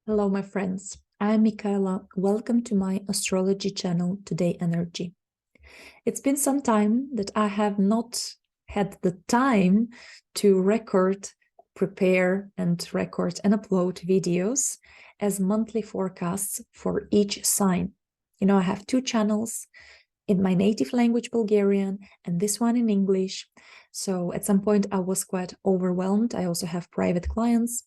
Hello, my friends. I'm Michaela. Welcome to my astrology channel, Today Energy. It's been some time that I have not had the time to prepare and upload videos as monthly forecasts for each sign. I have two channels in my native language, Bulgarian, and this one in English. So at some point I was quite overwhelmed. I also have private clients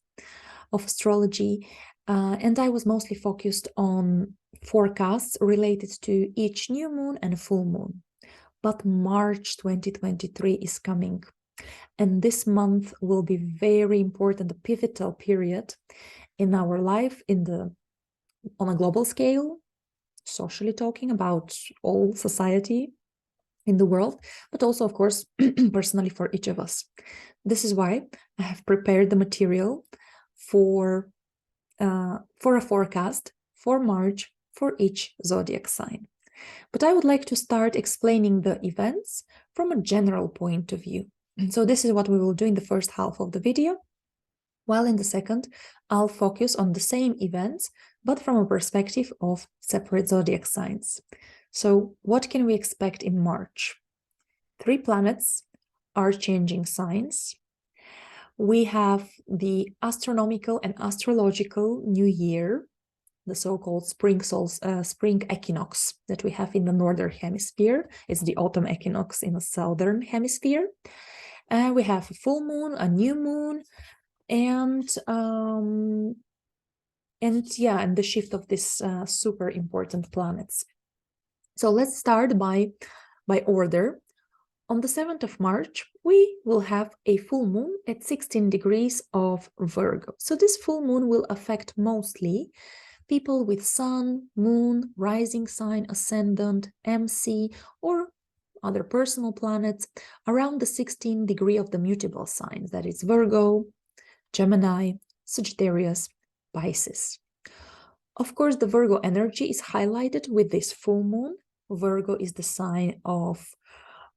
of astrology, and I was mostly focused on forecasts related to each new moon and full moon. But March 2023 is coming, and this month will be very important, a pivotal period in our life on a global scale, socially talking about all society in the world, but also, of course, personally for each of us. This is why I have prepared the material for a forecast for March for each zodiac sign. But I would like to start explaining the events from a general point of view. And so this is what we will do in the first half of the video, while in the second, I'll focus on the same events, but from a perspective of separate zodiac signs. So what can we expect in March? 3 planets are changing signs. We have the astronomical and astrological new year, the so-called spring equinox that we have in the northern hemisphere. It's the autumn equinox in the southern hemisphere. We have a full moon, a new moon, and the shift of these super important planets. So let's start by order. On the 7th of March, we will have a full moon at 16 degrees of Virgo. So this full moon will affect mostly people with sun, moon, rising sign, ascendant, MC, or other personal planets around the 16th degree of the mutable signs, that is Virgo, Gemini, Sagittarius, Pisces. Of course, the Virgo energy is highlighted with this full moon. Virgo is the sign of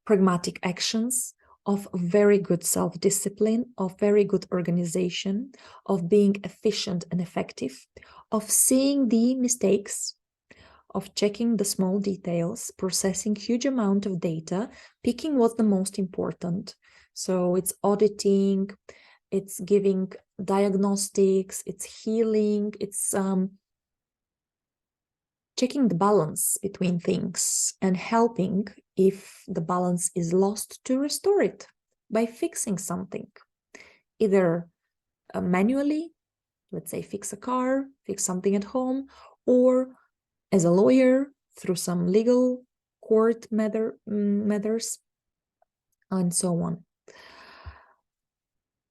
pragmatic actions, of very good self-discipline, of very good organization, of being efficient and effective, of seeing the mistakes, of checking the small details, processing huge amount of data, picking what's the most important. So it's auditing, it's giving diagnostics, it's healing, it's checking the balance between things and helping if the balance is lost to restore it by fixing something, either manually, let's say fix a car, fix something at home, or as a lawyer through some legal court matters, and so on.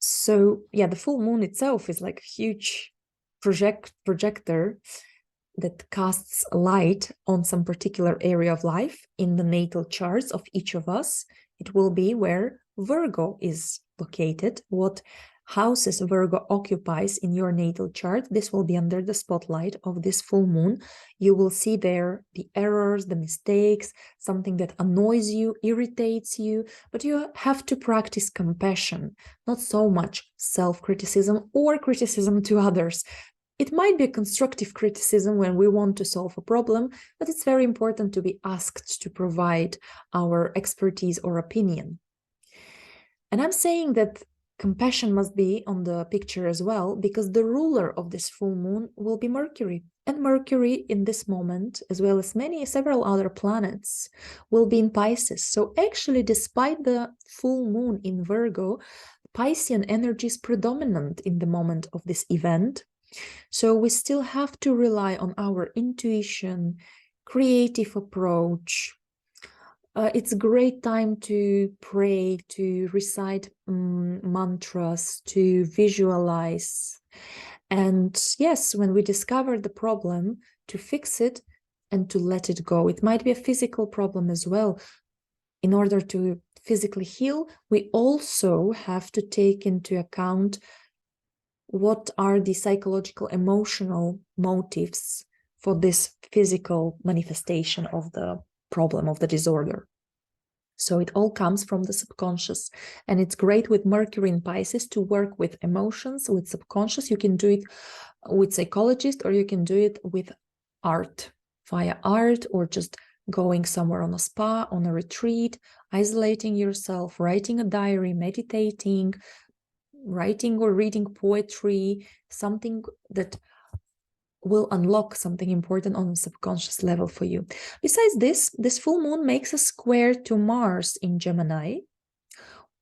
So yeah, the full moon itself is like a huge projector that casts light on some particular area of life in the natal charts of each of us. It will be where Virgo is located, what houses Virgo occupies in your natal chart. This will be under the spotlight of this full moon. You will see there the errors, the mistakes, something that annoys you, irritates you, but you have to practice compassion, not so much self-criticism or criticism to others. It might be a constructive criticism when we want to solve a problem, but it's very important to be asked to provide our expertise or opinion. And I'm saying that compassion must be on the picture as well, because the ruler of this full moon will be Mercury. And Mercury in this moment, as well as several other planets, will be in Pisces. So actually, despite the full moon in Virgo, Piscean energy is predominant in the moment of this event. So we still have to rely on our intuition, creative approach. It's a great time to pray, to recite mantras, to visualize. And yes, when we discover the problem, to fix it and to let it go. It might be a physical problem as well. In order to physically heal, we also have to take into account what are the psychological, emotional motives for this physical manifestation of the problem, of the disorder. So it all comes from the subconscious, and it's great with Mercury in Pisces to work with emotions, with subconscious. You can do it with psychologist, or you can do it with art, via art, or just going somewhere on a spa, on a retreat, isolating yourself, writing a diary, meditating, writing or reading poetry, something that will unlock something important on a subconscious level for you. Besides this full moon makes a square to Mars in Gemini.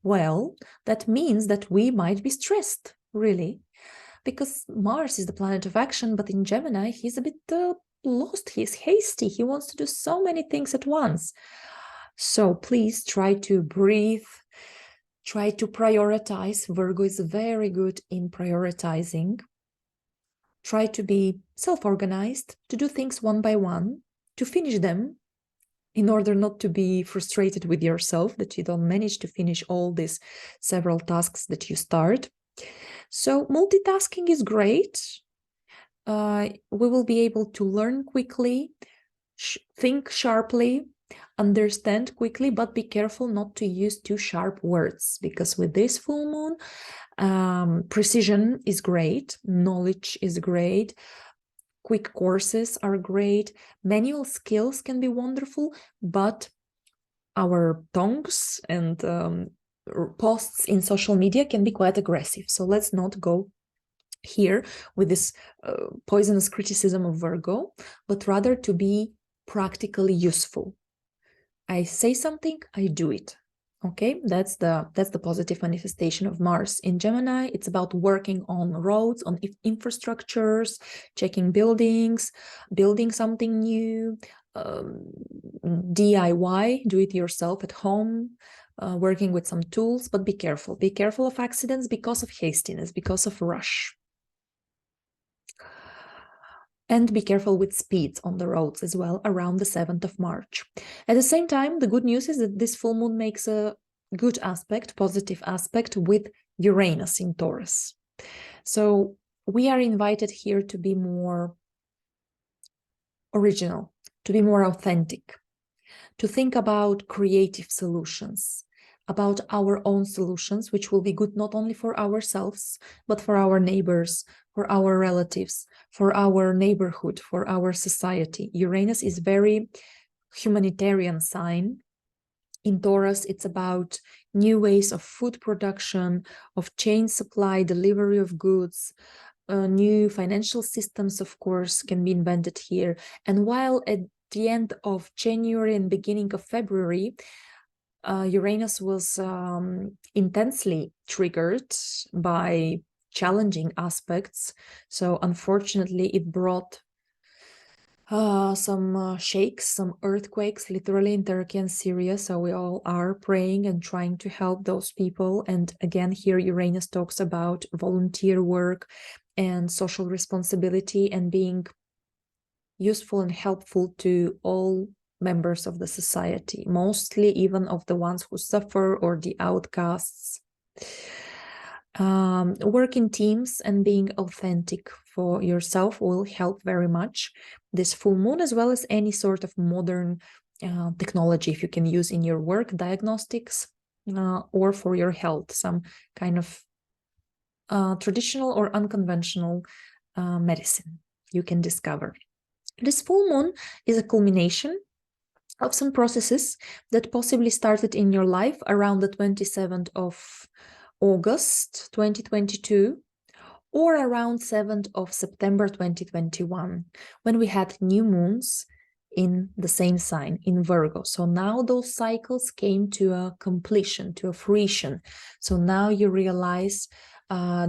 Well, that means that we might be stressed, really, because Mars is the planet of action, but in Gemini, he's a bit lost, he's hasty, he wants to do so many things at once. So please try to breathe, try to prioritize. Virgo is very good in prioritizing. Try to be self-organized, to do things one by one, to finish them, in order not to be frustrated with yourself that you don't manage to finish all these several tasks that you start. So multitasking is great. We will be able to learn quickly, think sharply, understand quickly, but be careful not to use too sharp words, because with this full moon, precision is great, knowledge is great, quick courses are great, manual skills can be wonderful, but our tongues and posts in social media can be quite aggressive. So let's not go here with this poisonous criticism of Virgo, but rather to be practically useful. I say something, I do it. Okay, that's the positive manifestation of Mars in Gemini. It's about working on roads, on infrastructures, checking buildings, building something new, DIY, do it yourself at home, working with some tools, but be careful. Be careful of accidents because of hastiness, because of rush. And be careful with speeds on the roads as well around the 7th of March. At the same time, the good news is that this full moon makes a good aspect, positive aspect with Uranus in Taurus. So we are invited here to be more original, to be more authentic, to think about creative solutions, about our own solutions, which will be good not only for ourselves, but for our neighbors, for our relatives, for our neighborhood, for our society. Uranus is very humanitarian sign. In Taurus, it's about new ways of food production, of chain supply, delivery of goods, new financial systems, of course, can be invented here. And while at the end of January and beginning of February, Uranus was intensely triggered by challenging aspects. So unfortunately, it brought some shakes, some earthquakes, literally in Turkey and Syria. So we all are praying and trying to help those people. And again, here Uranus talks about volunteer work and social responsibility and being useful and helpful to all members of the society, mostly even of the ones who suffer or the outcasts. Work in teams and being authentic for yourself will help very much this full moon, as well as any sort of modern technology if you can use in your work, diagnostics, or for your health, some kind of traditional or unconventional medicine you can discover. This full moon is a culmination of some processes that possibly started in your life around the 27th of August 2022 or around 7th of September 2021, when we had new moons in the same sign, in Virgo. So now those cycles came to a completion, to a fruition. So now you realize,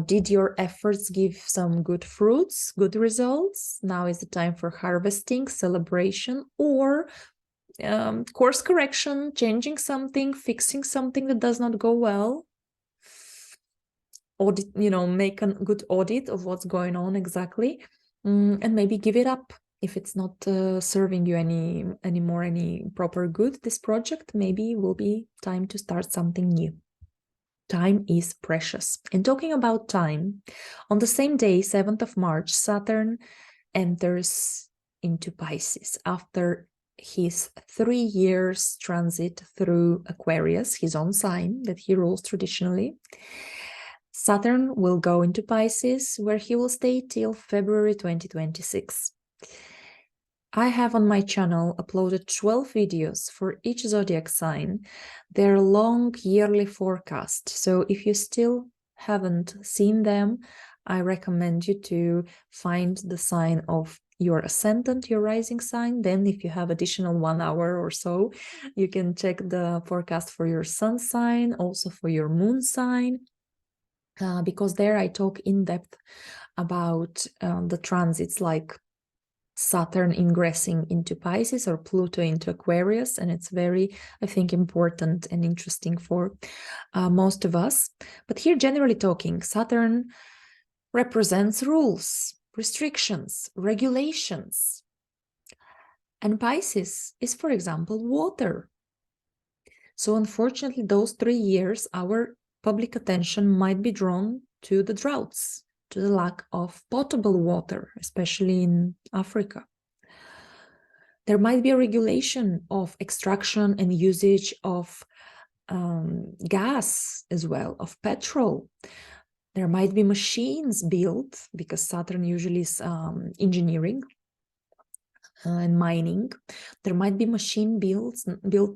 did your efforts give some good fruits, good results? Now is the time for harvesting, celebration, or course correction, changing something, fixing something that does not go well. Audit, make a good audit of what's going on exactly, and maybe give it up if it's not serving you any proper good. This project maybe will be time to start something new. Time is precious. And talking about time, on the same day, 7th of March, Saturn enters into Pisces after his 3 years transit through Aquarius, his own sign that he rules traditionally. Saturn will go into Pisces, where he will stay till February 2026. I have on my channel uploaded 12 videos for each zodiac sign, their long yearly forecast. So if you still haven't seen them, I recommend you to find the sign of your ascendant, your rising sign. Then if you have additional 1 hour or so, you can check the forecast for your sun sign, also for your moon sign, because there I talk in depth about the transits, like Saturn ingressing into Pisces or Pluto into Aquarius, and it's very, I think, important and interesting for most of us. But here, generally talking, Saturn represents rules, restrictions, regulations. And Pisces is, for example, water. So unfortunately, those 3 years, our public attention might be drawn to the droughts, to the lack of potable water, especially in Africa. There might be a regulation of extraction and usage of gas as well, of petrol. There might be machines built, because Saturn usually is engineering and mining. There might be machine built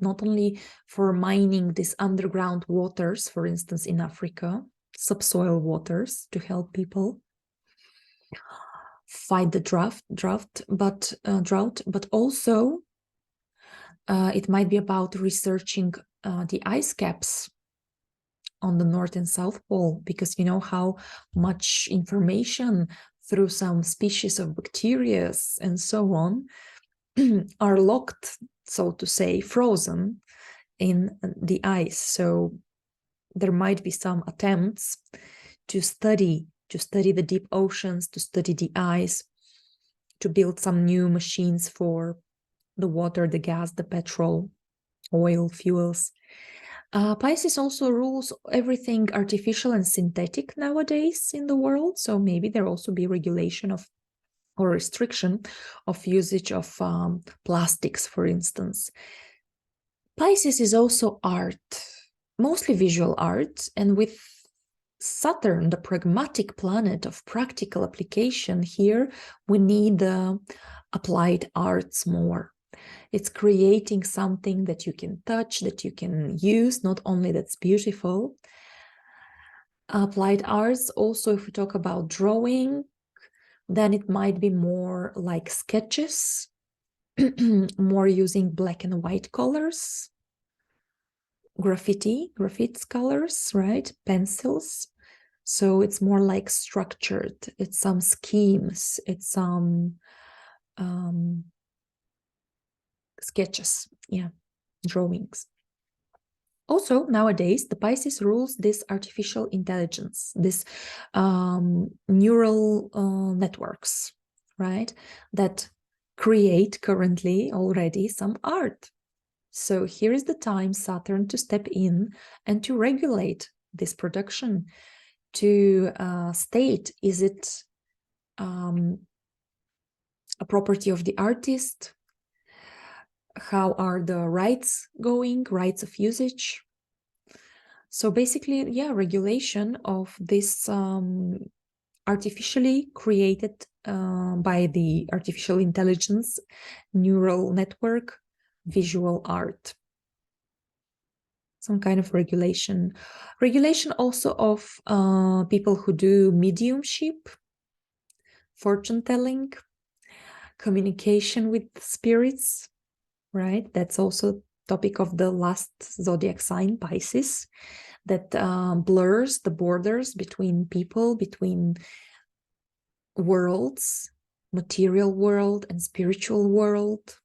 not only for mining these underground waters, for instance, in Africa, subsoil waters to help people fight the drought, but also it might be about researching the ice caps on the North and South Pole, because you know how much information through some species of bacteria and so on are locked, so to say, frozen in the ice. So there might be some attempts to study the deep oceans, to study the ice, to build some new machines for the water, the gas, the petrol, oil, fuels. Pisces also rules everything artificial and synthetic nowadays in the world. So maybe there also be regulation of or restriction of usage of plastics, for instance. Pisces is also art, mostly visual art, and with Saturn, the pragmatic planet of practical application, here we need applied arts more. It's creating something that you can touch, that you can use, not only that's beautiful. Applied arts, also if we talk about drawing, then it might be more like sketches, more using black and white colors, graphites colors, right? Pencils. So it's more like structured. It's some schemes. It's some sketches, yeah, drawings. Also, nowadays, the Pisces rules this artificial intelligence, this neural networks, right? That create currently already some art. So here is the time, Saturn, to step in and to regulate this production, to state, is it a property of the artist? How are the rights going, rights of usage? So basically, yeah, regulation of this artificially created by the artificial intelligence neural network visual art. Some kind of regulation. Regulation also of people who do mediumship, fortune telling, communication with spirits, right? That's also topic of the last zodiac sign, Pisces, that blurs the borders between people, between worlds, material world and spiritual world.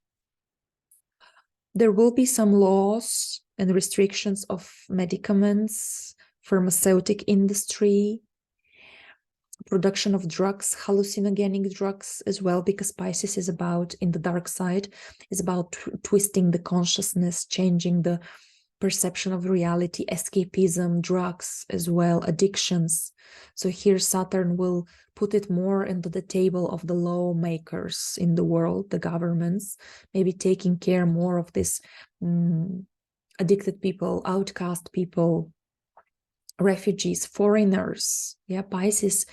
There will be some laws and restrictions of medicaments, pharmaceutic industry, production of drugs, hallucinogenic drugs as well, because Pisces is about, in the dark side, is about twisting the consciousness, changing the perception of reality, escapism, drugs as well, addictions. So here Saturn will put it more into the table of the lawmakers in the world, the governments, maybe taking care more of this addicted people, outcast people, refugees, foreigners. Yeah, Pisces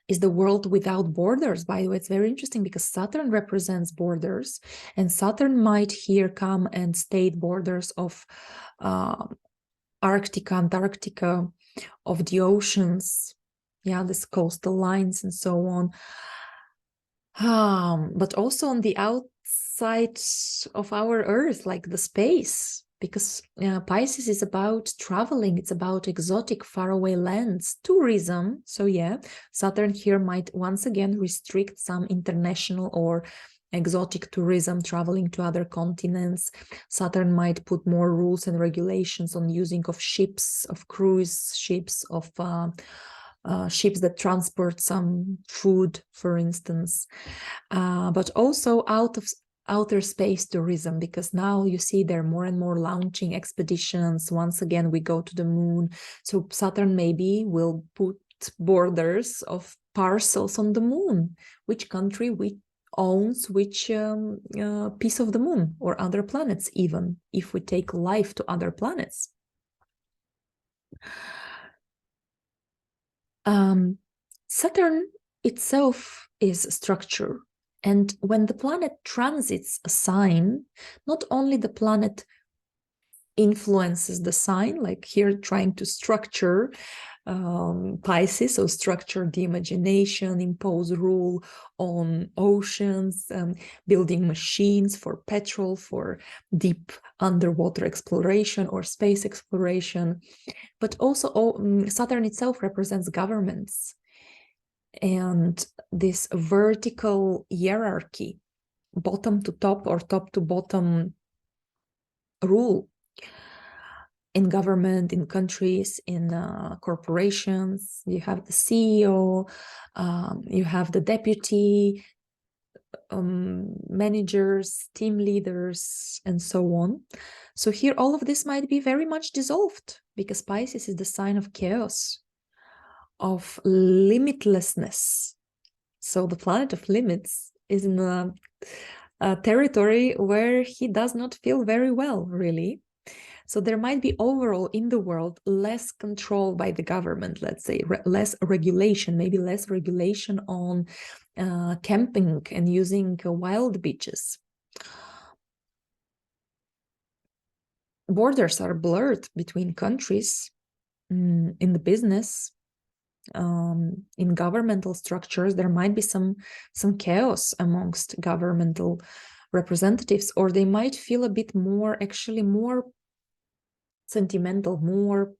is the world without borders. By the way, it's very interesting because Saturn represents borders, and Saturn might here come and state borders of Arctica, Antarctica, of the oceans, yeah, this coastal lines and so on. But also on the outside of our Earth, like the space, because Pisces is about traveling, it's about exotic, faraway lands, tourism. So yeah, Saturn here might once again restrict some international or exotic tourism, traveling to other continents. Saturn might put more rules and regulations on using of ships, of cruise ships, of ships that transport some food, for instance, but also out of outer space tourism, because now you see there are more and more launching expeditions. Once again, we go to the moon. So Saturn maybe will put borders of parcels on the moon, which country owns which piece of the moon, or other planets, even if we take life to other planets. Saturn itself is structure. And when the planet transits a sign, not only the planet influences the sign, like here trying to structure Pisces, so structure the imagination, impose rule on oceans, building machines for petrol, for deep underwater exploration or space exploration. But also Saturn itself represents governments and this vertical hierarchy, bottom to top or top to bottom rule in government, in countries, in corporations. You have the CEO, you have the deputy, managers, team leaders, and so on. So here all of this might be very much dissolved, because Pisces is the sign of chaos, of limitlessness. So the planet of limits is in a territory where he does not feel very well, really. So there might be overall in the world less control by the government, let's say, less regulation, maybe less regulation on camping and using wild beaches. Borders are blurred between countries in the business. In governmental structures, there might be some chaos amongst governmental representatives, or they might feel a bit more, actually more sentimental, more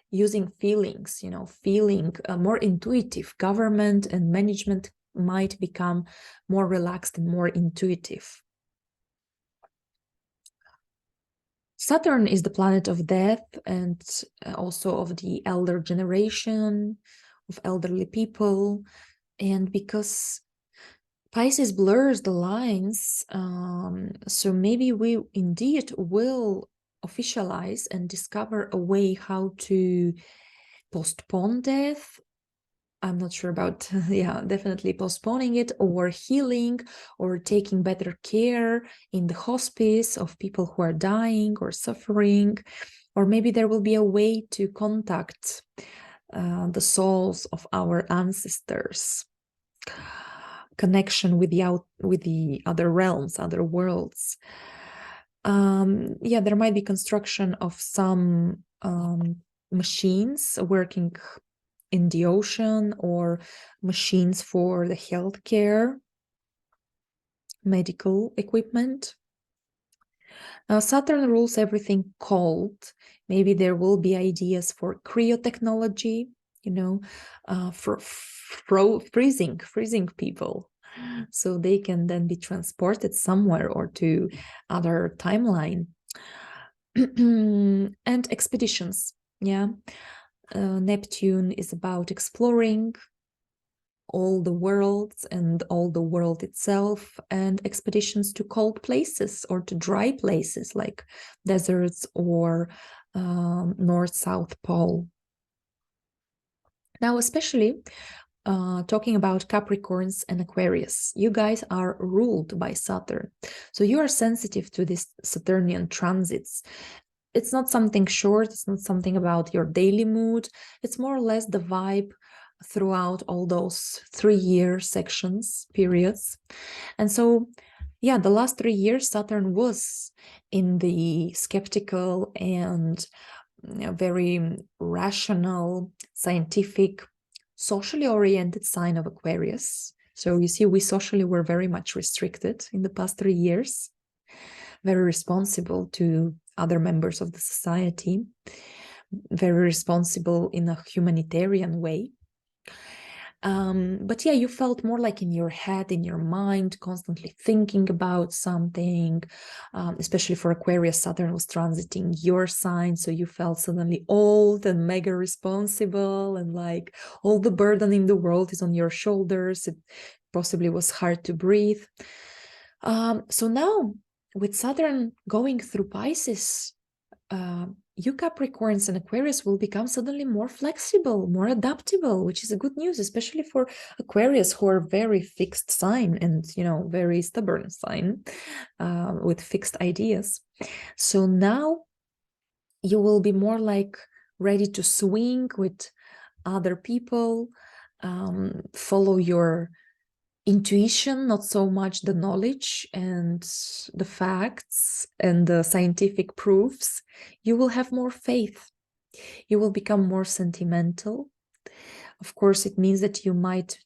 using feelings, feeling more intuitive. Government and management might become more relaxed and more intuitive. Saturn is the planet of death and also of the elder generation, of elderly people. And because Pisces blurs the lines, so maybe we indeed will officialize and discover a way how to postpone death. I'm not sure about, yeah, definitely postponing it, or healing, or taking better care in the hospice of people who are dying or suffering. Or maybe there will be a way to contact the souls of our ancestors, connection with the other realms, other worlds. Yeah, there might be construction of some machines working in the ocean, or machines for the healthcare, medical equipment. Saturn rules everything cold. Maybe there will be ideas for cryotechnology, for freezing people, so they can then be transported somewhere or to other timeline. And expeditions, yeah. Neptune is about exploring all the worlds and all the world itself, and expeditions to cold places or to dry places like deserts or north-south pole. Now, especially talking about Capricorns and Aquarius, you guys are ruled by Saturn. So you are sensitive to these Saturnian transits. It's not something short, it's not something about your daily mood. It's more or less the vibe throughout all those 3-year sections, periods. And so, yeah, the last 3 years, Saturn was in the skeptical and very rational, scientific, socially oriented sign of Aquarius. So you see, we socially were very much restricted in the past 3 years, very responsible to other members of the society, very responsible in a humanitarian way. But yeah, you felt more like in your head, in your mind, constantly thinking about something, especially for Aquarius. Saturn was transiting your sign, so you felt suddenly old and mega responsible, and like all the burden in the world is on your shoulders. It possibly was hard to breathe. So now, with Saturn going through Pisces, you Capricorns and Aquarius will become suddenly more flexible, more adaptable, which is a good news, especially for Aquarius, who are very fixed sign and, you know, very stubborn sign with fixed ideas. So now you will be more like ready to swing with other people, follow your intuition, not so much the knowledge and the facts and the scientific proofs. You will have more faith. You will become more sentimental. Of course, it means that you might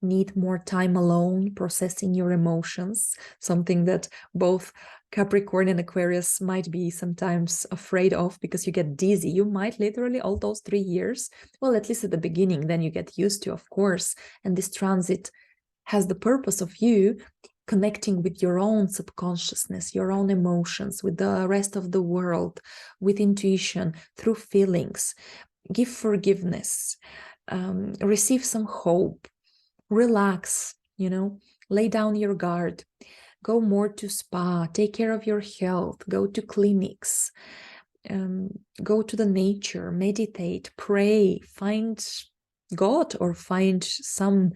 need more time alone processing your emotions, something that both Capricorn and Aquarius might be sometimes afraid of, because you get dizzy. You might literally all those 3 years, well, at least at the beginning, then you get used to, of course, and this transit has the purpose of you connecting with your own subconsciousness, your own emotions, with the rest of the world, with intuition, through feelings. Give forgiveness, receive some hope, relax, you know, lay down your guard, go more to spa, take care of your health, go to clinics, go to the nature, meditate, pray, find God or find some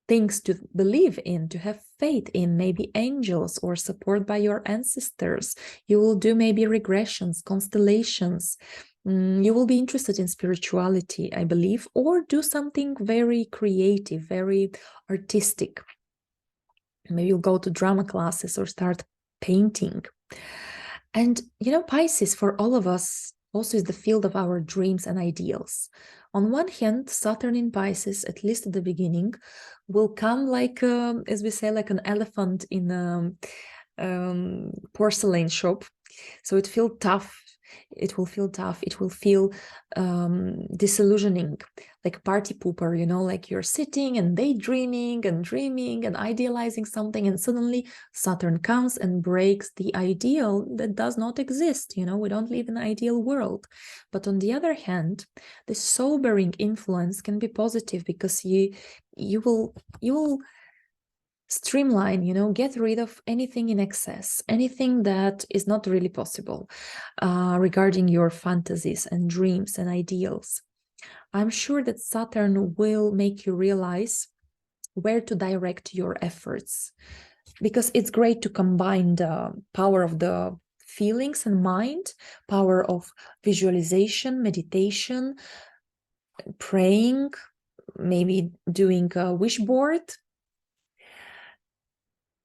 things to believe in, to have faith in, maybe angels or support by your ancestors. You will do maybe regressions, constellations. You will be interested in spirituality, I believe, or do something very creative, very artistic. Maybe you'll go to drama classes or start painting. And, you know, Pisces, for all of us, also is the field of our dreams and ideals. On one hand, Saturn in Pisces, at least at the beginning, will come like, as we say, like an elephant in a porcelain shop. So it feels tough. It will feel tough. It will feel disillusioning, like party pooper, you know, like you're sitting and daydreaming and dreaming and idealizing something, and suddenly Saturn comes and breaks the ideal that does not exist. You know, we don't live in an ideal world. But on the other hand, this sobering influence can be positive, because you will streamline, you know, get rid of anything in excess, anything that is not really possible regarding your fantasies and dreams and ideals. I'm sure that Saturn will make you realize where to direct your efforts, because it's great to combine the power of the feelings and mind, power of visualization, meditation, praying, maybe doing a wish board.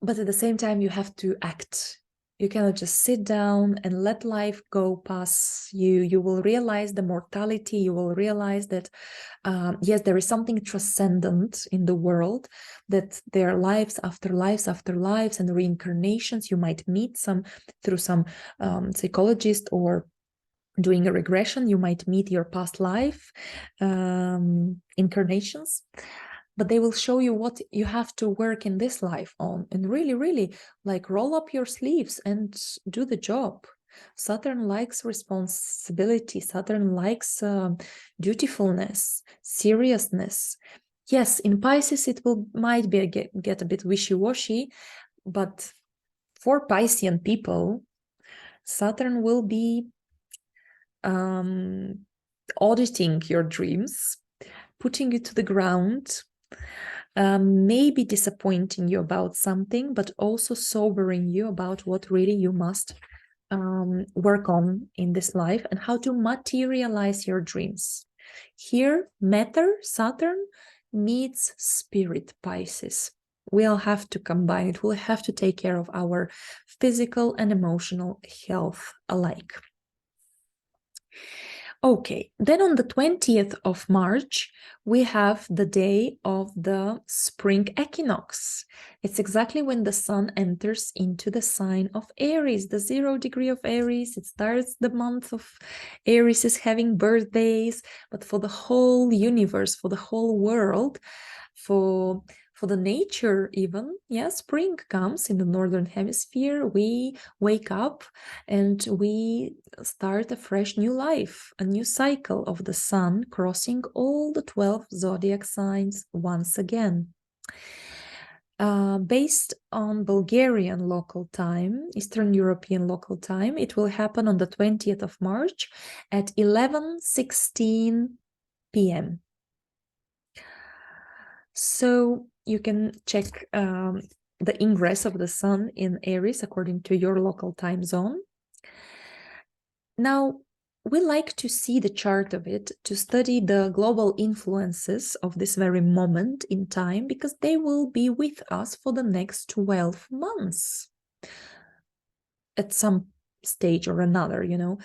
But at the same time, you have to act. You cannot just sit down and let life go past you. You will realize the mortality. You will realize that, yes, there is something transcendent in the world, that there are lives after lives after lives and reincarnations. You might meet some through some psychologist, or doing a regression. You might meet your past life incarnations. But they will show you what you have to work in this life on, and really, really, like, roll up your sleeves and do the job. Saturn likes responsibility. Saturn likes dutifulness, seriousness. Yes, in Pisces it might be get a bit wishy-washy, but for Piscean people, Saturn will be auditing your dreams, putting you to the ground, maybe disappointing you about something, but also sobering you about what really you must work on in this life and how to materialize your dreams. Here, matter, Saturn, meets spirit, Pisces. We'll have to combine it. We'll have to take care of our physical and emotional health alike. Okay, then on the 20th of March, we have the day of the spring equinox. It's exactly when the sun enters into the sign of Aries, the 0 degree of Aries. It starts the month of Aries is having birthdays, but for the whole universe, for the whole world, for the nature even, yeah, spring comes in the northern hemisphere. We wake up and we start a fresh new life, a new cycle of the sun crossing all the 12 zodiac signs once again. Based on Bulgarian local time, Eastern European local time, it will happen on the 20th of March at 11:16 p.m. So you can check the ingress of the sun in Aries according to your local time zone. Now, we like to see the chart of it, to study the global influences of this very moment in time, because they will be with us for the next 12 months at some stage or another, you know.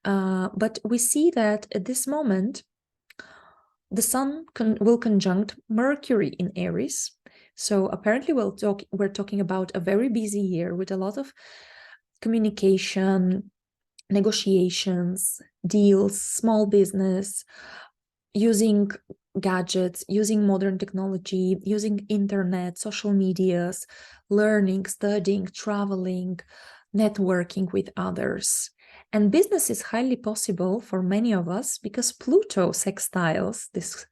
But we see that at this moment, the sun will conjunct Mercury in Aries. So apparently we're talking about a very busy year with a lot of communication, negotiations, deals, small business, using gadgets, using modern technology, using internet, social medias, learning, studying, traveling, networking with others. And business is highly possible for many of us because Pluto sextiles this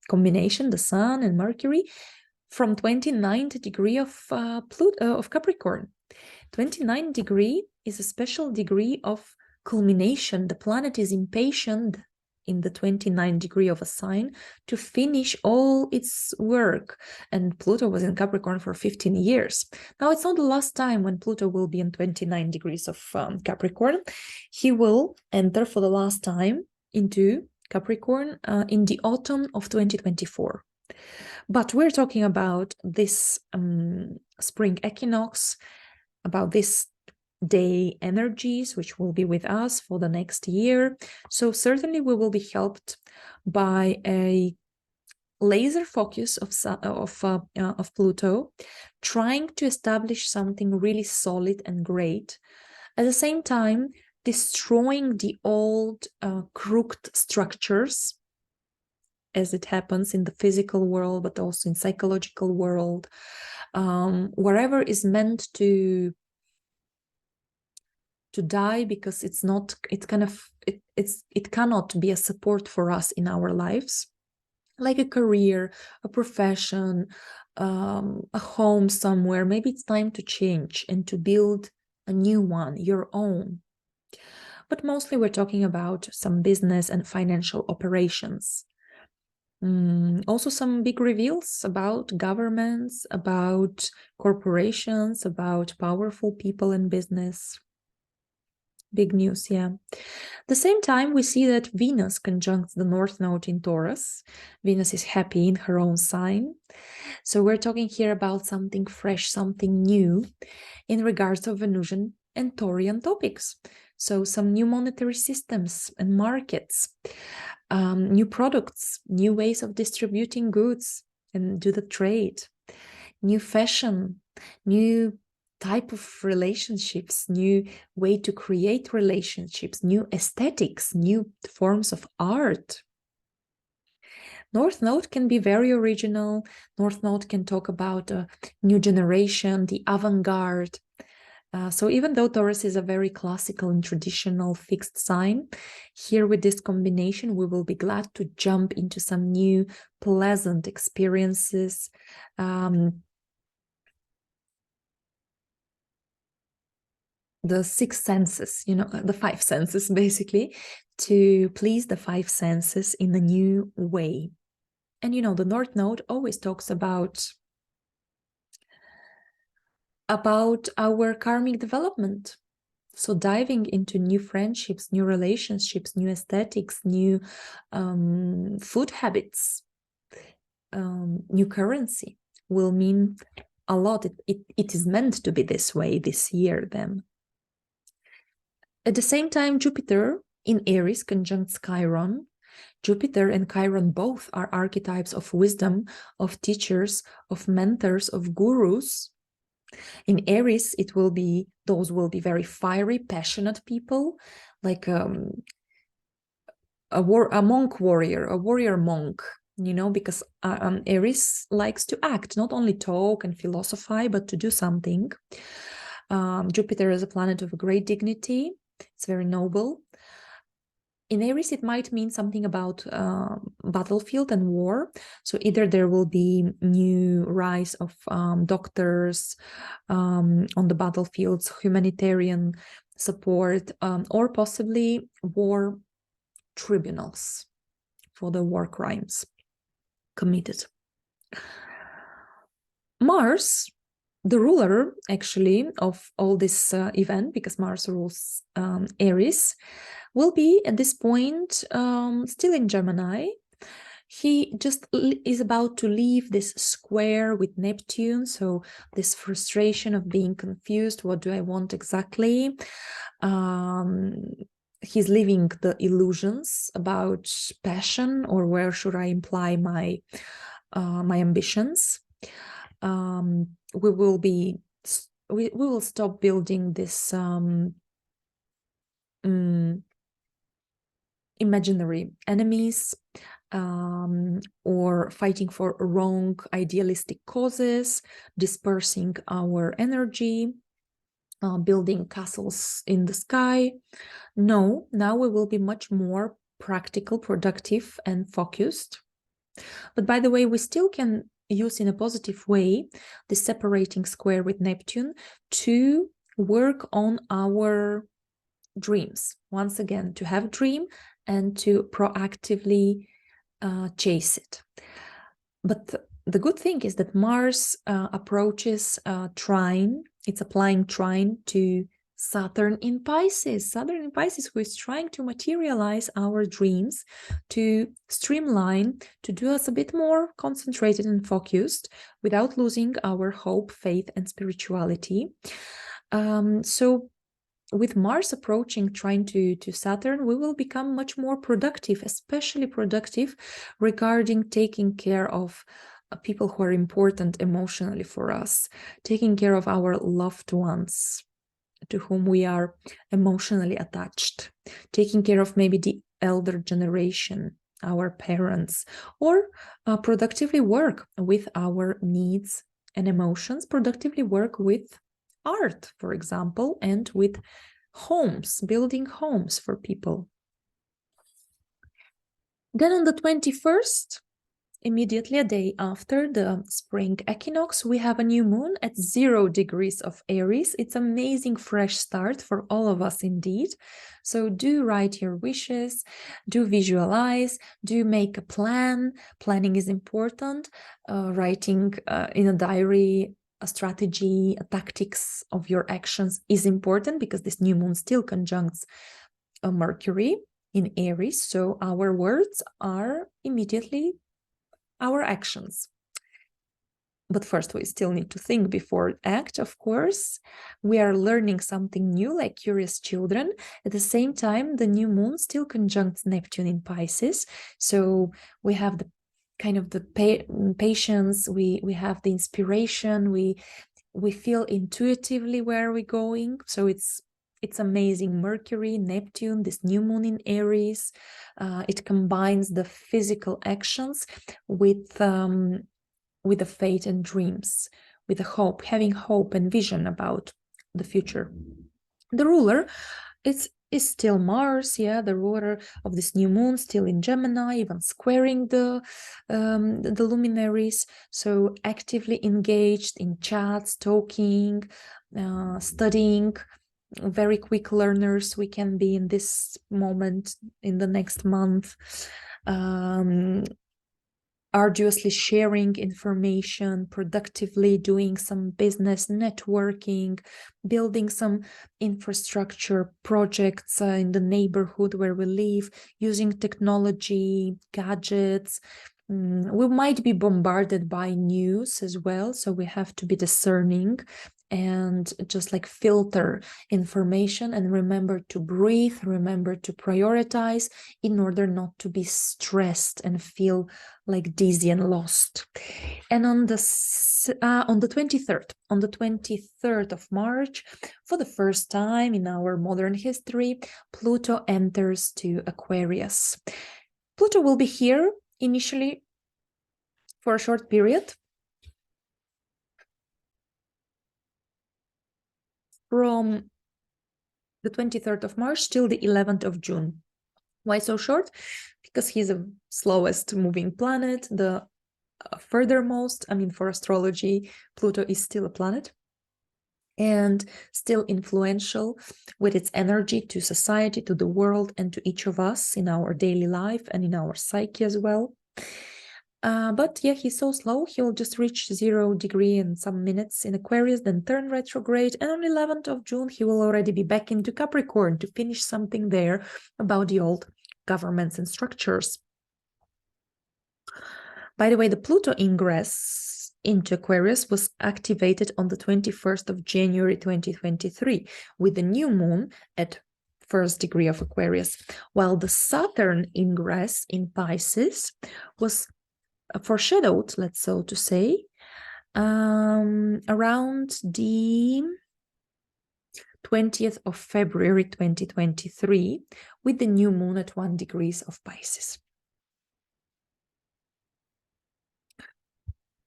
combination, the Sun and Mercury, from 29th degree of of Capricorn. 29th degree is a special degree of culmination. The planet is impatient in the 29th degree of a sign to finish all its work. And Pluto was in Capricorn for 15 years. Now, it's not the last time when Pluto will be in 29 degrees of Capricorn. He will enter for the last time into Capricorn in the autumn of 2024. But we're talking about this spring equinox, about this day energies, which will be with us for the next year. So certainly we will be helped by a laser focus of Pluto, trying to establish something really solid and great. At the same time, destroying the old crooked structures, as it happens in the physical world, but also in psychological world, wherever is meant to die, because it cannot be a support for us in our lives, like a career, a profession, a home somewhere. Maybe it's time to change and to build a new one, your own. But mostly we're talking about some business and financial operations. Also some big reveals about governments, about corporations, about powerful people in business. Big news, yeah. At the same time, we see that Venus conjuncts the North Node in Taurus. Venus is happy in her own sign. So we're talking here about something fresh, something new in regards of Venusian and Taurian topics. So some new monetary systems and markets, new products, new ways of distributing goods and do the trade, new fashion, new type of relationships, new way to create relationships, new aesthetics, new forms of art. North Node can be very original. North Node can talk about a new generation, the avant-garde. So even though Taurus is a very classical and traditional fixed sign, here with this combination, we will be glad to jump into some new pleasant experiences, the six senses, you know, the five senses basically, to please the five senses in a new way. And you know, the North Node always talks about our karmic development. So diving into new friendships, new relationships, new aesthetics, new food habits, new currency will mean a lot. It is meant to be this way this year then. At the same time, Jupiter in Aries conjuncts Chiron. Jupiter and Chiron both are archetypes of wisdom, of teachers, of mentors, of gurus. In Aries, those will be very fiery, passionate people, like a monk warrior, a warrior monk, you know, because Aries likes to act, not only talk and philosophize, but to do something. Jupiter is a planet of great dignity. It's very noble. In Aries, it might mean something about battlefield and war. So either there will be new rise of doctors on the battlefields, humanitarian support, or possibly war tribunals for the war crimes committed. Mars, the ruler actually of all this event, because Mars rules Aries, will be at this point still in Gemini. He just is about to leave this square with Neptune, so this frustration of being confused, what do I want exactly? He's leaving the illusions about passion, or where should I imply my ambitions. We will stop building this imaginary enemies, or fighting for wrong idealistic causes, dispersing our energy, building castles in the sky. No, now we will be much more practical, productive, and focused. But by the way, we still can use in a positive way the separating square with Neptune to work on our dreams. Once again, to have a dream and to proactively chase it. But the good thing is that Mars approaches trine. It's applying trine to Saturn in Pisces. Saturn in Pisces, who is trying to materialize our dreams, to streamline, to do us a bit more concentrated and focused without losing our hope, faith, and spirituality. So with Mars approaching trine to Saturn, we will become much more productive, especially productive regarding taking care of people who are important emotionally for us, taking care of our loved ones to whom we are emotionally attached, taking care of maybe the elder generation, our parents, or productively work with our needs and emotions, productively work with art, for example, and with homes, building homes for people. Then on the 21st, immediately a day after the spring equinox, we have a new moon at 0 degrees of Aries. It's an amazing fresh start for all of us indeed. So do write your wishes, do visualize, do make a plan. Planning is important. Writing in a diary a strategy, a tactics of your actions is important, because this new moon still conjuncts Mercury in Aries. So our words are immediately our actions. But first, we still need to think before act, of course. We are learning something new, like curious children. At the same time, the new moon still conjuncts Neptune in Pisces. So we have the kind of the patience, we have the inspiration, we feel intuitively where we're going. So it's amazing. Mercury, Neptune, this new moon in Aries, it combines the physical actions with the faith and dreams, with the hope, having hope and vision about the future. The ruler is still Mars, the ruler of this new moon, still in Gemini, even squaring the luminaries. So actively engaged in chats, talking, studying, very quick learners we can be in this moment, in the next month. Arduously sharing information, productively doing some business networking, building some infrastructure projects in the neighborhood where we live, using technology, gadgets. We might be bombarded by news as well, so we have to be discerning and just like filter information and remember to breathe, remember to prioritize in order not to be stressed and feel like dizzy and lost. And on the 23rd of March, for the first time in our modern history, Pluto enters to Aquarius. Pluto will be here initially for a short period, from the 23rd of March till the 11th of June. Why so short? Because he's the slowest moving planet, the furthermost. I mean, for astrology, Pluto is still a planet and still influential with its energy to society, to the world, and to each of us in our daily life and in our psyche as well. But yeah, he's so slow. He will just reach 0 degree in some minutes in Aquarius, then turn retrograde. And on the 11th of June, he will already be back into Capricorn to finish something there about the old governments and structures. By the way, the Pluto ingress into Aquarius was activated on the 21st of January 2023 with the new moon at 1st degree of Aquarius, while the Saturn ingress in Pisces was foreshadowed, let's so to say, around the 20th of February 2023 with the new moon at 1 degree of Pisces.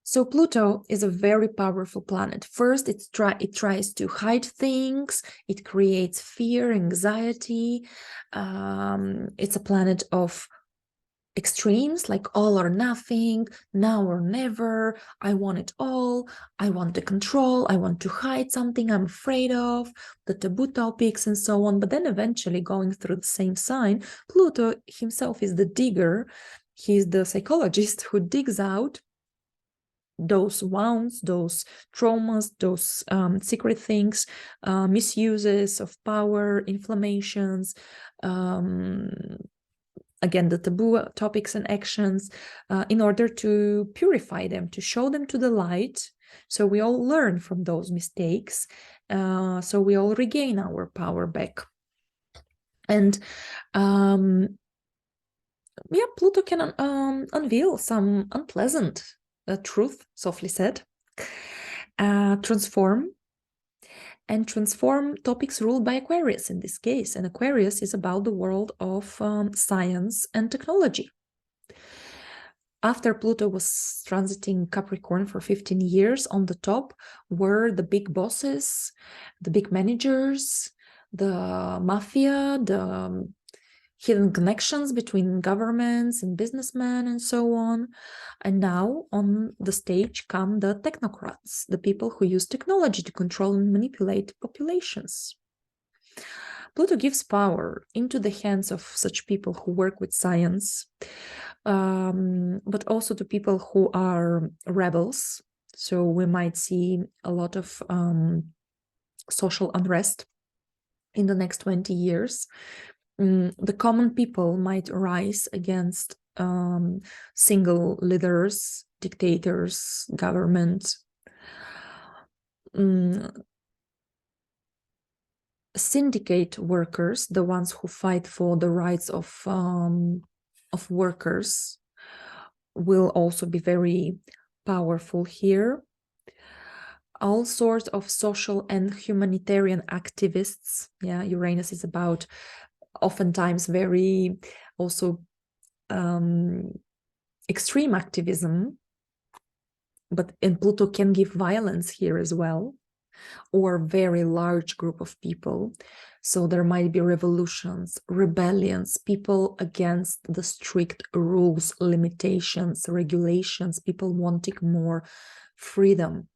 So Pluto is a very powerful planet. First, it tries to hide things. It creates fear, anxiety. It's a planet of extremes, like all or nothing, now or never. I want it all. I want the control. I want to hide something I'm afraid of, the taboo topics and so on. But then eventually going through the same sign, Pluto himself is the digger. He's the psychologist who digs out those wounds, those traumas, those secret things, misuses of power, inflammations, again, the taboo topics and actions, in order to purify them, to show them to the light. So we all learn from those mistakes. So we all regain our power back. And yeah, Pluto can unveil some unpleasant truth, softly said, transform topics ruled by Aquarius in this case. And Aquarius is about the world of science and technology. After Pluto was transiting Capricorn for 15 years, on the top were the big bosses, the big managers, the mafia, the hidden connections between governments and businessmen and so on. And now on the stage come the technocrats, the people who use technology to control and manipulate populations. Pluto gives power into the hands of such people who work with science, but also to people who are rebels. So we might see a lot of social unrest in the next 20 years. The common people might rise against single leaders, dictators, government. Syndicate workers, the ones who fight for the rights of workers, will also be very powerful here. All sorts of social and humanitarian activists. Yeah, Uranus is about oftentimes very also extreme activism, and Pluto can give violence here as well, or very large group of people. So there might be revolutions, rebellions, people against the strict rules, limitations, regulations, people wanting more freedom.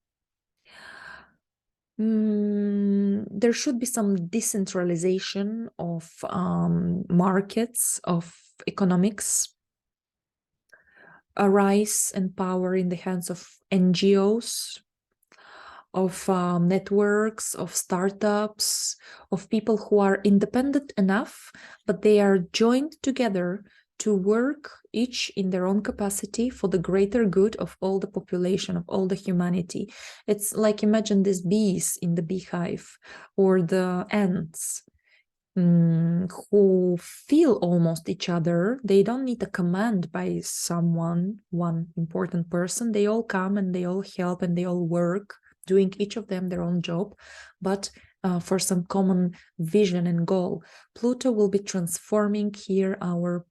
There should be some decentralization of markets, of economics, a rise and power in the hands of NGOs, of networks, of startups, of people who are independent enough, but they are joined together to work each in their own capacity for the greater good of all the population, of all the humanity. It's like, imagine these bees in the beehive, or the ants, who feel almost each other. They don't need a command by someone, one important person. They all come and they all help and they all work, doing each of them their own job, but for some common vision and goal. Pluto will be transforming here our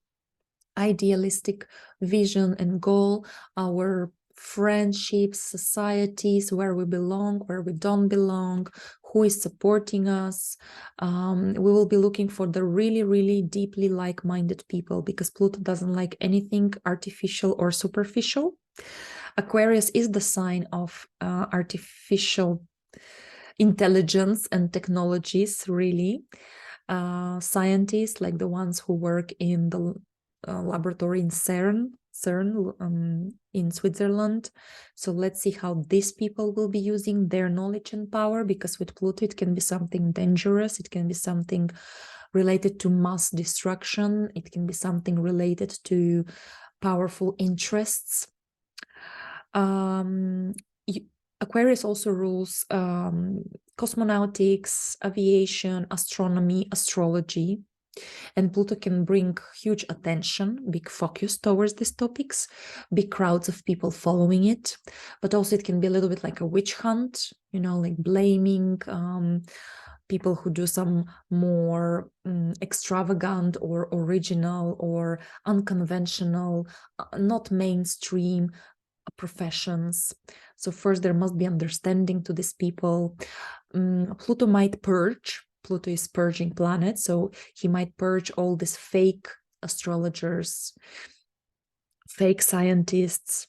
idealistic vision and goal, our friendships, societies, where we belong, where we don't belong, who is supporting us. We will be looking for the really, really deeply like-minded people, because Pluto doesn't like anything artificial or superficial. Aquarius is the sign of artificial intelligence and technologies, really. Scientists, like the ones who work in the laboratory in CERN in Switzerland. So let's see how these people will be using their knowledge and power, because with Pluto it can be something dangerous, it can be something related to mass destruction, it can be something related to powerful interests. Aquarius also rules cosmonautics, aviation, astronomy, astrology. And Pluto can bring huge attention, big focus towards these topics, big crowds of people following it. But also it can be a little bit like a witch hunt, you know, like blaming people who do some more extravagant or original or unconventional, not mainstream professions. So first there must be understanding to these people. Pluto might purge. Pluto is purging planet, so he might purge all these fake astrologers, fake scientists.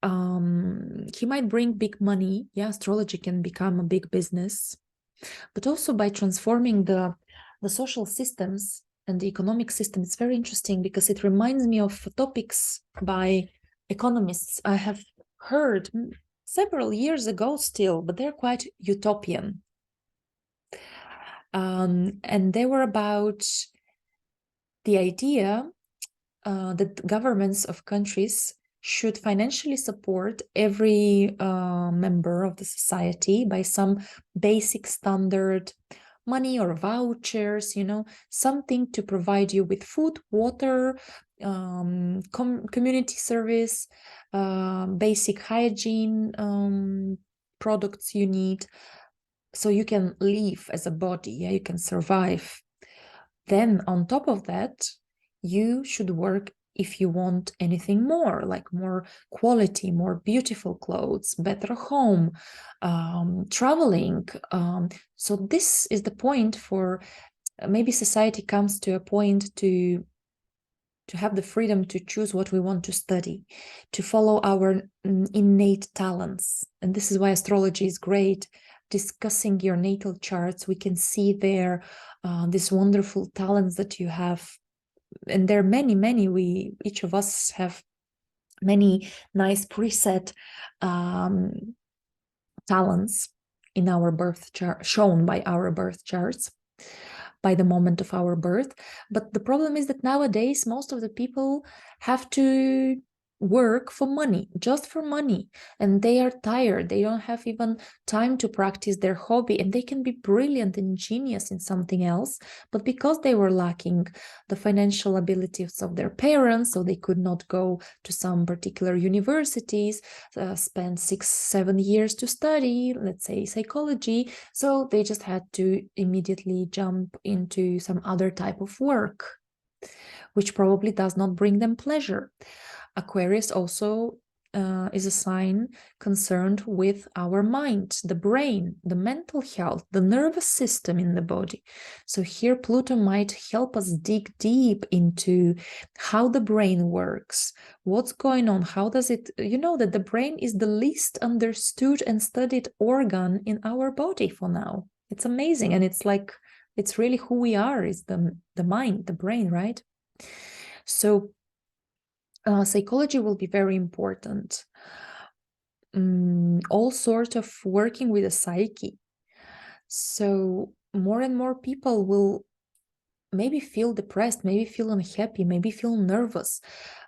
He might bring big money. Yeah, astrology can become a big business, but also by transforming the social systems and the economic system. It's very interesting because it reminds me of topics by economists I have heard several years ago still, but they're quite utopian. And they were about the idea that governments of countries should financially support every member of the society by some basic standard money or vouchers, you know, something to provide you with food, water, community service, basic hygiene products you need, so you can live as a body, yeah, you can survive. Then on top of that, you should work if you want anything more, like more quality, more beautiful clothes, better home, traveling. So this is the point for maybe society comes to a point to have the freedom to choose what we want to study, to follow our innate talents. And this is why astrology is great. Discussing your natal charts, we can see there these wonderful talents that you have. And there are many, each of us have many nice preset talents in our birth chart, shown by our birth charts, by the moment of our birth. But the problem is that nowadays most of the people have to work for money, just for money, and they are tired. They don't have even time to practice their hobby, and they can be brilliant and genius in something else, but because they were lacking the financial abilities of their parents, so they could not go to some particular universities, spend 6-7 years to study, let's say psychology, so they just had to immediately jump into some other type of work, which probably does not bring them pleasure. Aquarius also is a sign concerned with our mind, the brain, the mental health, the nervous system in the body. So here Pluto might help us dig deep into how the brain works, what's going on, how does it, you know, that the brain is the least understood and studied organ in our body for now. It's amazing. And it's like, it's really who we are, is the mind, the brain, right? So psychology will be very important. All sort of working with the psyche. So more and more people will maybe feel depressed, maybe feel unhappy, maybe feel nervous.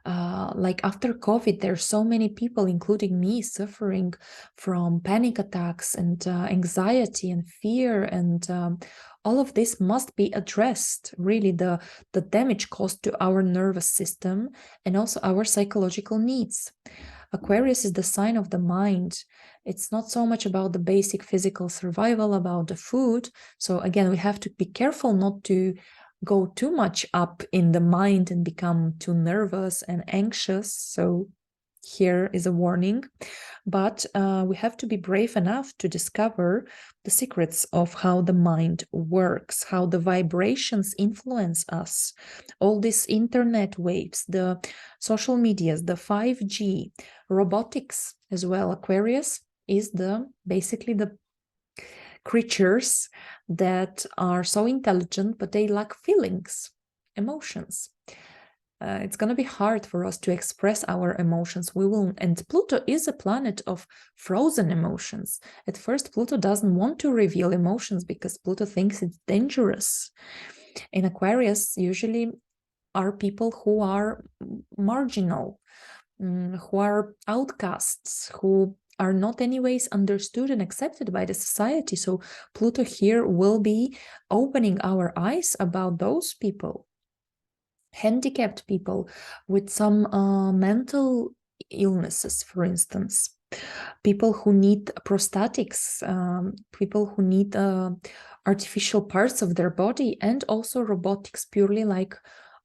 Like after COVID, there's so many people, including me, suffering from panic attacks and anxiety and fear, and all of this must be addressed. Really, the damage caused to our nervous system and also our psychological needs. Aquarius is the sign of the mind. It's not so much about the basic physical survival, about the food. So again, we have to be careful not to go too much up in the mind and become too nervous and anxious. So here is a warning. But we have to be brave enough to discover the secrets of how the mind works, how the vibrations influence us, all these internet waves, the social medias, the 5G, robotics as well. Aquarius is basically the creatures that are so intelligent, but they lack feelings, emotions. It's going to be hard for us to express our emotions. And Pluto is a planet of frozen emotions. At first, Pluto doesn't want to reveal emotions because Pluto thinks it's dangerous. In Aquarius, usually are people who are marginal, who are outcasts, who are not anyways understood and accepted by the society. So Pluto here will be opening our eyes about those people. Handicapped people with some mental illnesses, for instance, people who need prosthetics, people who need artificial parts of their body, and also robotics, purely like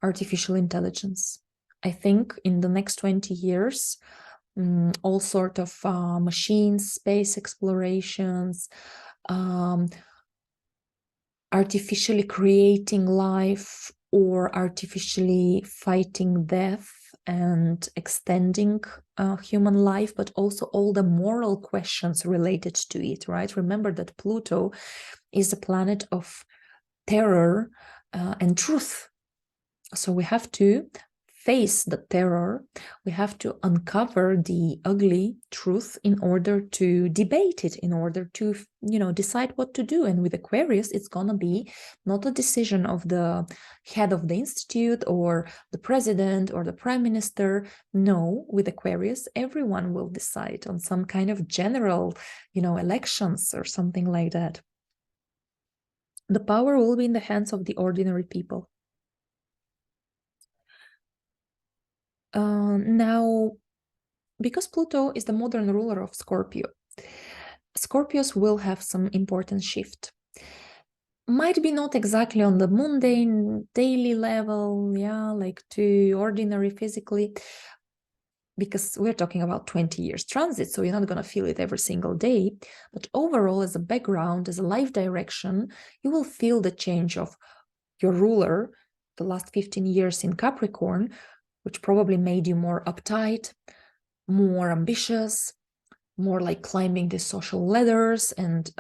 artificial intelligence. I think in the next 20 years, all sort of machines, space explorations, artificially creating life, or artificially fighting death and extending human life, but also all the moral questions related to it, right? Remember that Pluto is a planet of terror and truth. So we have to face the terror, we have to uncover the ugly truth in order to debate it, in order to, decide what to do. And with Aquarius, it's gonna be not a decision of the head of the institute or the president or the prime minister. No, with Aquarius, everyone will decide on some kind of general, elections or something like that. The power will be in the hands of the ordinary people. Now, because Pluto is the modern ruler of Scorpio, Scorpios will have some important shift. Might be not exactly on the mundane daily level, like to ordinary physically, because we're talking about 20 years transit, so you're not going to feel it every single day. But overall, as a background, as a life direction, you will feel the change of your ruler the last 15 years in Capricorn, which probably made you more uptight, more ambitious, more like climbing the social ladders and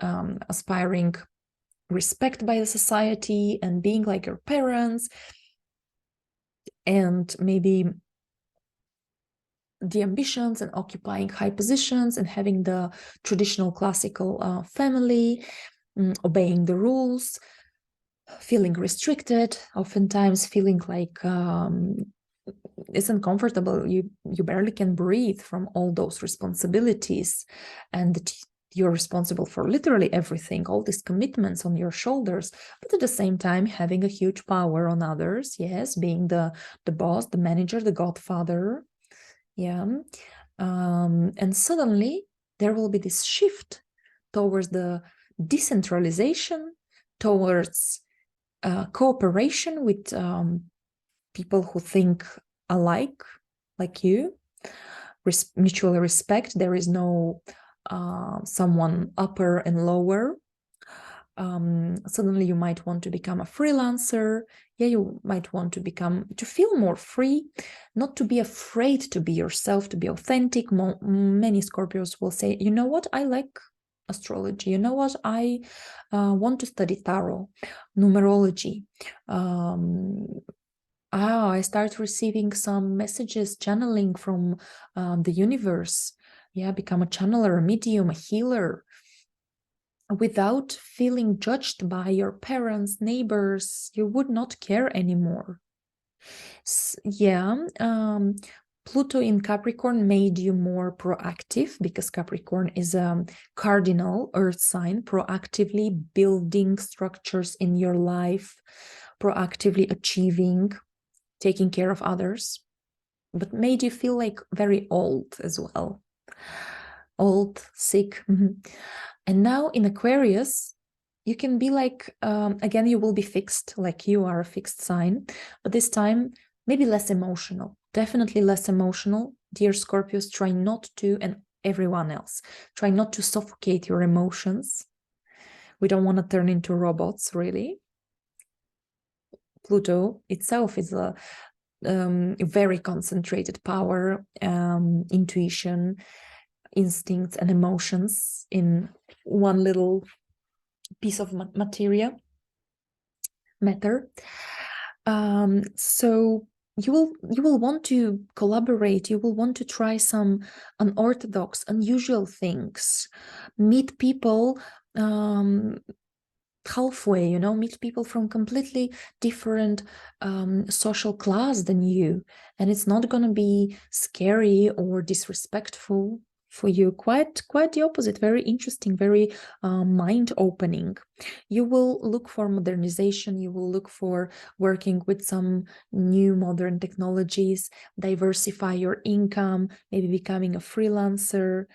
aspiring respect by the society and being like your parents, and maybe the ambitions and occupying high positions and having the traditional classical family, obeying the rules, feeling restricted, oftentimes feeling like it's uncomfortable. You barely can breathe from all those responsibilities, and you're responsible for literally everything, all these commitments on your shoulders, but at the same time having a huge power on others. Yes, being the boss, the manager, the godfather. And suddenly there will be this shift towards the decentralization, towards cooperation with people who think alike, like you. mutual respect. There is no someone upper and lower. Suddenly you might want to become a freelancer. Yeah, you might want to feel more free, not to be afraid to be yourself, to be authentic. Many Scorpios will say, you know what, I like astrology. You know what, I want to study tarot, numerology. I start receiving some messages, channeling from the universe. Yeah, become a channeler, a medium, a healer, without feeling judged by your parents, neighbors. You would not care anymore. Pluto in Capricorn made you more proactive, because Capricorn is a cardinal earth sign, proactively building structures in your life, proactively achieving, taking care of others, but made you feel like very old as well. Old, sick. And now in Aquarius, you can be like, again, you will be fixed, like you are a fixed sign, but this time maybe less emotional, definitely less emotional. Dear Scorpios, try not to, and everyone else, try not to suffocate your emotions. We don't want to turn into robots, really. Pluto itself is a very concentrated power, intuition, instincts, and emotions in one little piece of matter. So you will want to collaborate. You will want to try some unorthodox, unusual things. Meet people halfway, you know, meet people from completely different social class than you, and it's not going to be scary or disrespectful for you. Quite the opposite. Very interesting, very mind-opening. You will look for modernization. You will look for working with some new modern technologies, diversify your income, maybe becoming a freelancer,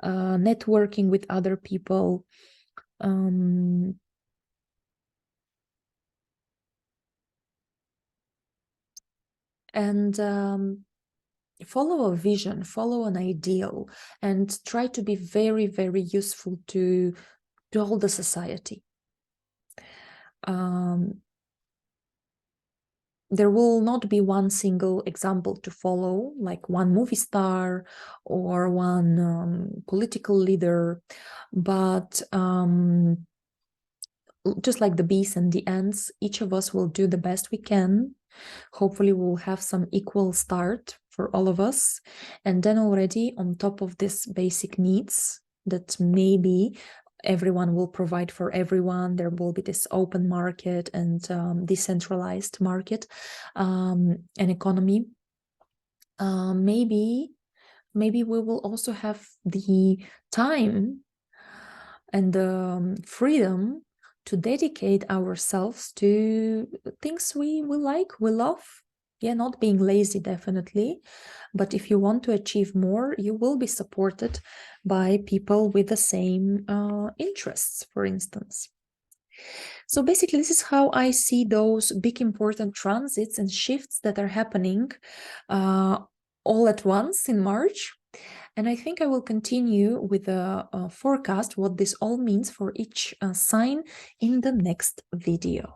networking with other people. And follow a vision, follow an ideal, and try to be very, very useful to all the society. There will not be one single example to follow, like one movie star or one political leader, but just like the bees and the ants, each of us will do the best we can. Hopefully we'll have some equal start for all of us. And then already on top of this basic needs that maybe everyone will provide for everyone, there will be this open market and decentralized market and economy. Maybe we will also have the time and the freedom to dedicate ourselves to things we like, we love. Yeah, not being lazy, definitely. But if you want to achieve more, you will be supported by people with the same interests, for instance. So basically, this is how I see those big important transits and shifts that are happening all at once in March. And I think I will continue with a forecast, what this all means for each sign in the next video.